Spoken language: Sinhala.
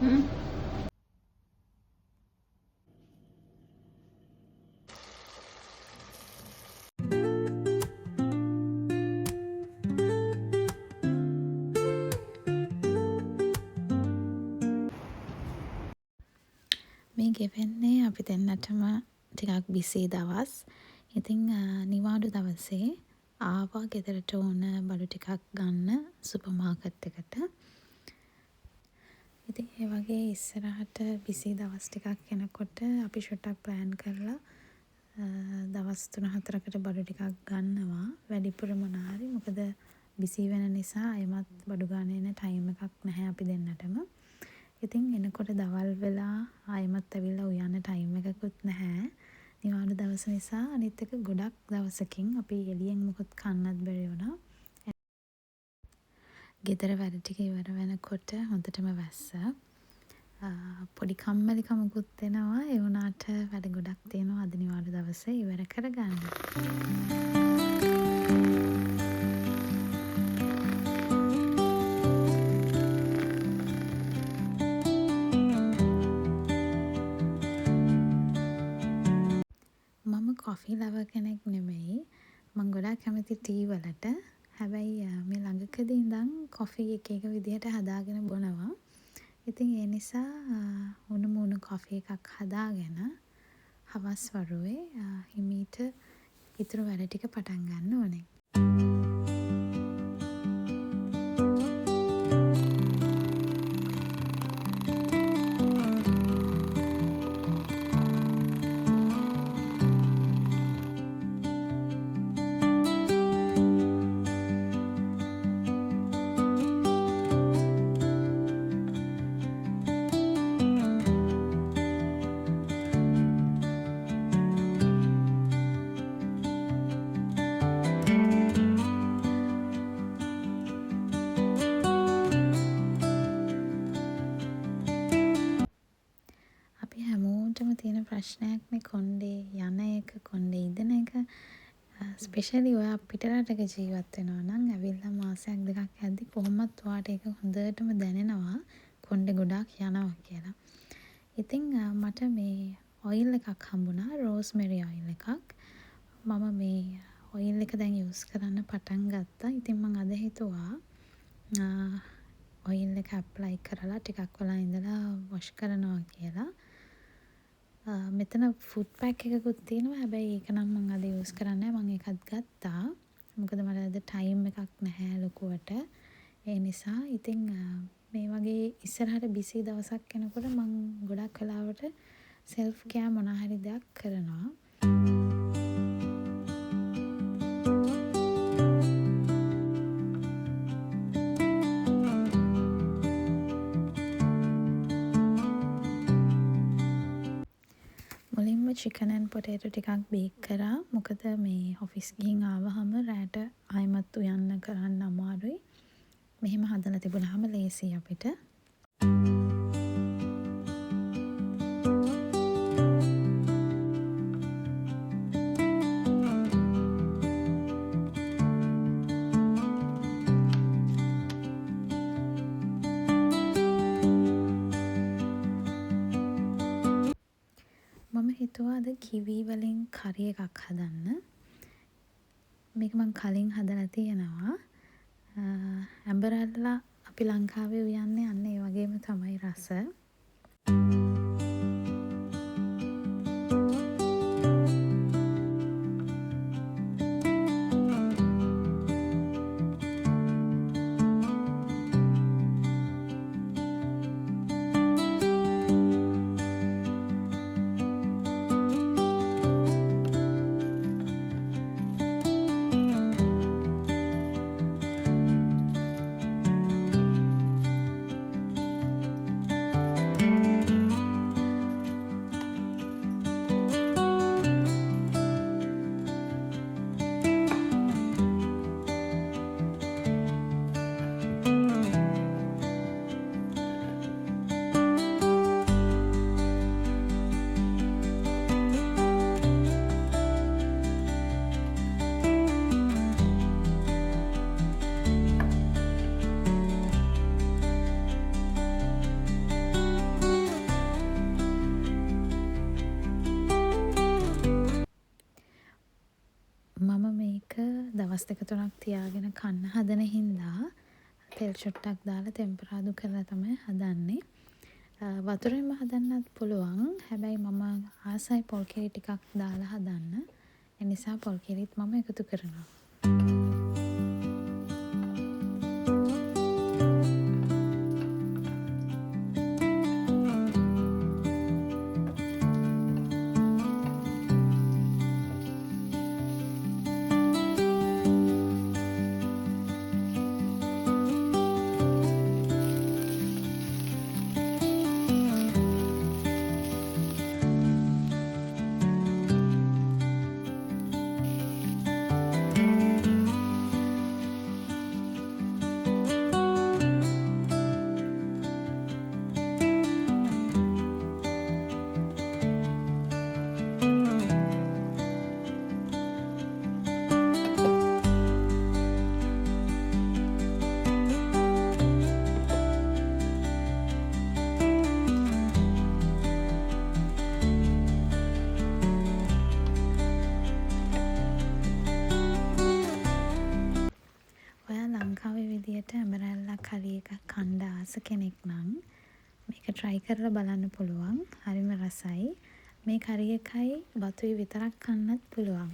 මේ ගෙවෙන්නේ අපි දෙන්නටම ටිකක් බිසි දවස්. ඉතින් නිවාඩු දවසේ ආවා ගෙදරට ඕන බඩු ටිකක් ගන්න සුපර් මාකට් එකට. ඉතින් ඒ වගේ ඉස්සරහට බිසි දවස් ටිකක් එනකොට අපි ෂොටක් ප්ලෑන් කරලා දවස් 3-4කට බඩු ටිකක් ගන්නවා. වැඩිපුර මොනාරි මොකද බිසි වෙන නිසා එමත් බඩු ගන්න එන ටයිම් එකක් නැහැ අපි දෙන්නටම. ඉතින් එනකොට දවල් වෙලා ආයෙමත් ඇවිල්ලා උයන්න ටයිම් එකකුත් නැහැ. නිවාඩු දවස නිසා අනිත් එක ගොඩක් දවසකින් අපි එළියෙන් මොකොත් කන්නත් බැරි වුණා. ගෙදර වැඩ ටික ඉවර වෙනකොට හොඳටම වැස්ස. පොඩි කම්මැලිකමකුත් එනවා. ඒ වුණාට වැඩ ගොඩක් තියෙනවා අද නිවාඩු දවසේ ඉවර කරගන්න. මම කොෆි ලවර් කෙනෙක් නෙමෙයි. මම ගොඩක් කැමති ටී වලට. හැබැයි මේ ළඟකදී ඉඳන් කොෆි එක එක විදිහට හදාගෙන බොනවා. ඉතින් ඒ නිසා උණු මුණු කොෆි එකක් හදාගෙන හවස් වරුවේ හිමීට ඉතුරු වැඩ ටික පටන් ගන්න ඕනේ. අපි හැමෝටම තියෙන ප්‍රශ්නයක් මේ කොණ්ඩේ යන එක කොණ්ඩේ ඉදන එක. ස්පෙෂලි ඔයා පිටරටක ජීවත් වෙනවා නම් ඇවිල්ලා මාසයක් දෙකක් යද්දි කොහොමත් ඔයාට ඒක හොඳටම දැනෙනවා කොණ්ඩේ ගොඩාක් යනවා කියලා. ඉතින් මට මේ ඔයිල් එකක් හම්බුණා, රෝස්මෙරි ඔයිල් එකක්. මම මේ ඔයිල් එක දැන් යූස් කරන්න පටන් ගත්තා. ඉතින් මම අද හිතුවා ඔයිල් එක ඇප්ලයි කරලා ටිකක් වෙලා ඉඳලා වොෂ් කරනවා කියලා. මෙතන ෆුඩ් පැක් එකකුත් තියෙනවා. හැබැයි ඒක නම් මම අද යූස් කරන්නේ නැහැ. මම ඒකත් ගත්තා. මොකද මට අද ටයිම් එකක් නැහැ ලොකුවට. ඒ නිසා ඉතින් මේ වගේ ඉස්සරහට බිසි දවසක් එනකොට මම ගොඩක් වෙලාවට සෙල්ෆ් කෙයා මොන හරි දෙයක් කරනවා. මුලින්ම චිකන් ඇන්ඩ් පොටේටෝ ටිකක් බේක් කරා. මොකද මේ ඔෆිස් ගිහින් ආවහම රෑට ආයෙමත් උයන්න කරන්න අමාරුයි. මෙහෙම හදලා තිබුණාම ලේසියි අපිට. මම හිතුවා අද කිවි වලින් කරි එකක් හදන්න. මේක මම කලින් හදලා තියෙනවා. ඇඹරල්ලා අපි ලංකාවේ උයන්නේ අන්න ඒ වගේම තමයි රස. දවස් 2-3ක් තියාගෙන කන්න හදන හින්දා තෙල් චුට්ටක් දාලා තෙම්පරාදු කරලා තමයි හදන්නේ. වතුරෙන්ම හදන්නත් පුළුවන්. හැබැයි මම ආසයි පොල් කිරි ටිකක් දාලා හදන්න. ඒ නිසා පොල් කිරිත් මම එකතු කරනවා. ලංකාවේ විදියට ඇඹරැල්ලක් හරි එකක් කන්න ආස කෙනෙක් නම් මේක try කරලා බලන්න පුළුවන්. හරිම රසයි. මේ කරි එකයි බතුයි විතරක් කන්නත් පුළුවන්.